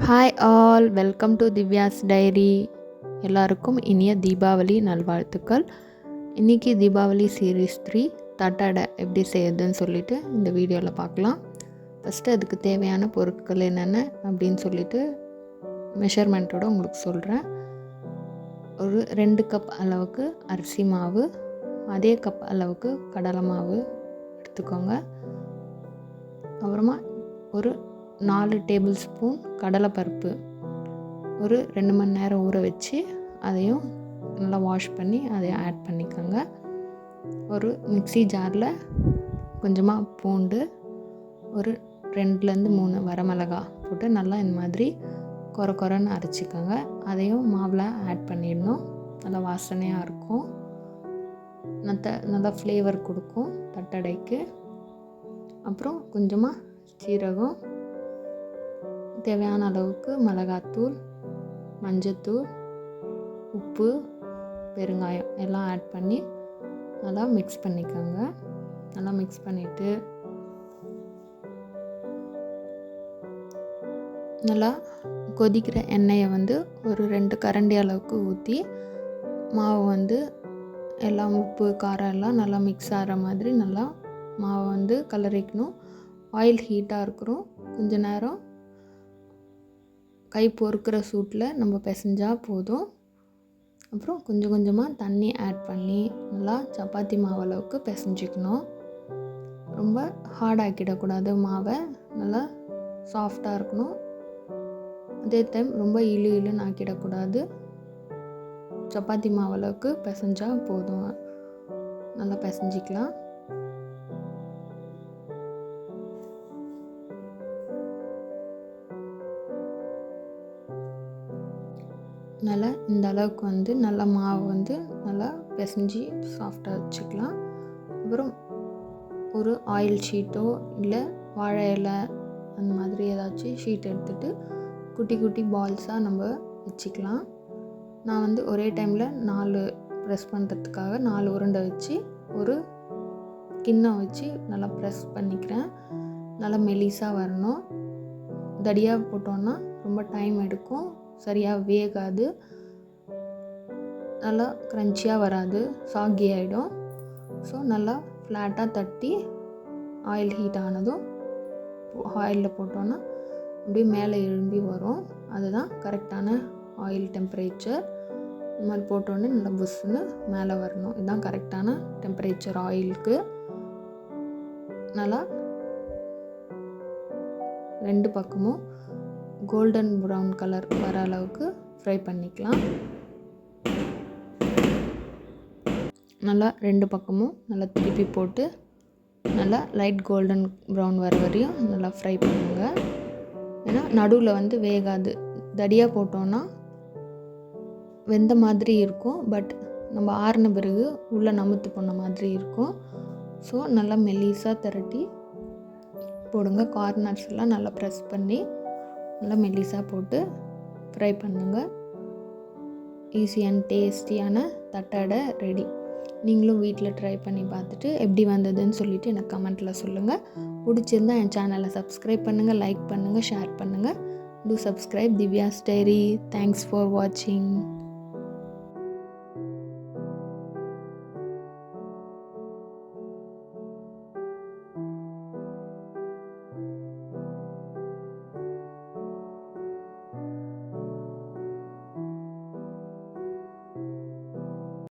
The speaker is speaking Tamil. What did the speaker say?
Hi all, welcome to Divya's diary. எல்லாருக்கும் இனிய தீபாவளி நல்வாழ்த்துக்கள். இன்றைக்கி தீபாவளி சீரீஸ் 3 தட்டடை எப்படி செய்யுதுன்னு சொல்லிட்டு இந்த வீடியோவில் பார்க்கலாம். ஃபஸ்ட்டு அதுக்கு தேவையான பொருட்கள் என்னென்ன அப்படின்னு சொல்லிட்டு மெஷர்மெண்ட்டோடு உங்களுக்கு சொல்கிறேன். ஒரு 2 கப் அளவுக்கு அரிசி மாவு, அதே கப் அளவுக்கு கடலை மாவு எடுத்துக்கோங்க. அப்புறமா ஒரு 4 டேபிள் ஸ்பூன் கடலைப்பருப்பு ஒரு 2 மணி நேரம் ஊற வச்சு அதையும் நல்லா வாஷ் பண்ணி அதையும் ஆட் பண்ணிக்கோங்க. ஒரு மிக்ஸி ஜாரில் கொஞ்சமாக பூண்டு, ஒரு 2லேருந்து 3 வரமிளகா போட்டு நல்லா இந்த மாதிரி கொரன்னு அரைச்சிக்கோங்க. அதையும் மாவில் ஆட் பண்ணிடணும். நல்லா வாசனையாக இருக்கும், நல்லா ஃப்ளேவர் கொடுக்கும் தட்டடைக்கு. அப்புறம் கொஞ்சமாக சீரகம், தேவையான அளவுக்கு மிளகாத்தூள், மஞ்சத்தூள், உப்பு, பெருங்காயம் எல்லாம் ஆட் பண்ணி நல்லா மிக்ஸ் பண்ணிக்கோங்க. நல்லா மிக்ஸ் பண்ணிவிட்டு நல்லா கொதிக்கிற எண்ணெயை ஒரு 2 கரண்டி அளவுக்கு ஊற்றி மாவு எல்லாம் உப்பு காரம் எல்லாம் நல்லா மிக்ஸ் ஆகிற மாதிரி நல்லா மாவை கலரிக்கணும். ஆயில் ஹீட்டாக இருக்கிறோம், கொஞ்ச நேரம் கை பொறுக்கிற சூட்டில் நம்ம பிசைஞ்சால் போதும். அப்புறம் கொஞ்சம் கொஞ்சமாக தண்ணி ஆட் பண்ணி நல்லா சப்பாத்தி மாவு அளவுக்கு பிசைஞ்சிக்கணும். ரொம்ப ஹார்ட் ஆக்கிடக்கூடாது, மாவை நல்லா சாஃப்டாக இருக்கணும். அதே டைம் ரொம்ப இழுன்னு ஆக்கிடக்கூடாது. சப்பாத்தி மாவு அளவுக்கு பிசைஞ்சால் போதும். நல்லா பிசைஞ்சிக்கலாம். நல்லா இந்த அளவுக்கு நல்லா மாவு நல்லா பிசைஞ்சி சாஃப்டாக வச்சுக்கலாம். அப்புறம் ஒரு ஆயில் ஷீட்டோ இல்லை வாழை இலை அந்த மாதிரி ஏதாச்சும் ஷீட் எடுத்துகிட்டு குட்டி குட்டி பால்ஸாக நம்ம வச்சுக்கலாம். நான் ஒரே டைமில் 4 ப்ரெஸ் பண்ணுறதுக்காக 4 உருண்டை வச்சு ஒரு கிண்ணம் வச்சு நல்லா ப்ரெஸ் பண்ணிக்கிறேன். நல்லா மெலிசாக வரணும். தடியாக போட்டோன்னா ரொம்ப டைம் எடுக்கும், சரியாக வேகாது, நல்லா க்ரன்ச்சியாக வராது, சாகி ஆகிடும். ஸோ நல்லா ஃப்ளாட்டாக தட்டி ஆயில் ஹீட் ஆனதும் ஆயிலில் போட்டோன்னா அப்படியே மேலே எழும்பி வரும். அதுதான் கரெக்டான ஆயில் டெம்பரேச்சர். இந்த மாதிரி போட்டோன்னே நல்லா புஷ்ஷுன்னு மேலே வரணும். இதுதான் கரெக்டான டெம்பரேச்சர் ஆயிலுக்கு. நல்லா 2 பக்கமும் கோல்டன் ப்ரௌன் கலர் வர அளவுக்கு ஃப்ரை பண்ணிக்கலாம். நல்லா 2 பக்கமும் நல்லா திருப்பி போட்டு நல்லா லைட் கோல்டன் ப்ரௌன் வர வரையும் நல்லா ஃப்ரை பண்ணுங்க. ஏன்னா நடுவில் வேகாது. தடியாக போட்டோன்னா வெந்த மாதிரி இருக்கும், பட் நம்ம ஆறின பிறகு உள்ளே நமுத்து போன மாதிரி இருக்கும். ஸோ நல்லா மெல்லிஸாக திரட்டி போடுங்க. கார்னர்ஸ் எல்லாம் நல்லா ப்ரெஸ் பண்ணி நல்லா மெல்லிஸாக போட்டு ஃப்ரை பண்ணுங்கள். ஈஸி அண்ட் டேஸ்டியான தட்டடை ரெடி. நீங்களும் வீட்டில் ட்ரை பண்ணி பார்த்துட்டு எப்படி வந்ததுன்னு சொல்லிவிட்டு எனக்கு கமெண்ட்டில் சொல்லுங்கள். பிடிச்சிருந்தால் என் சேனலை சப்ஸ்கிரைப் பண்ணுங்கள், லைக் பண்ணுங்கள், ஷேர் பண்ணுங்கள். Do subscribe Divya's diary. Thanks for வாட்சிங்.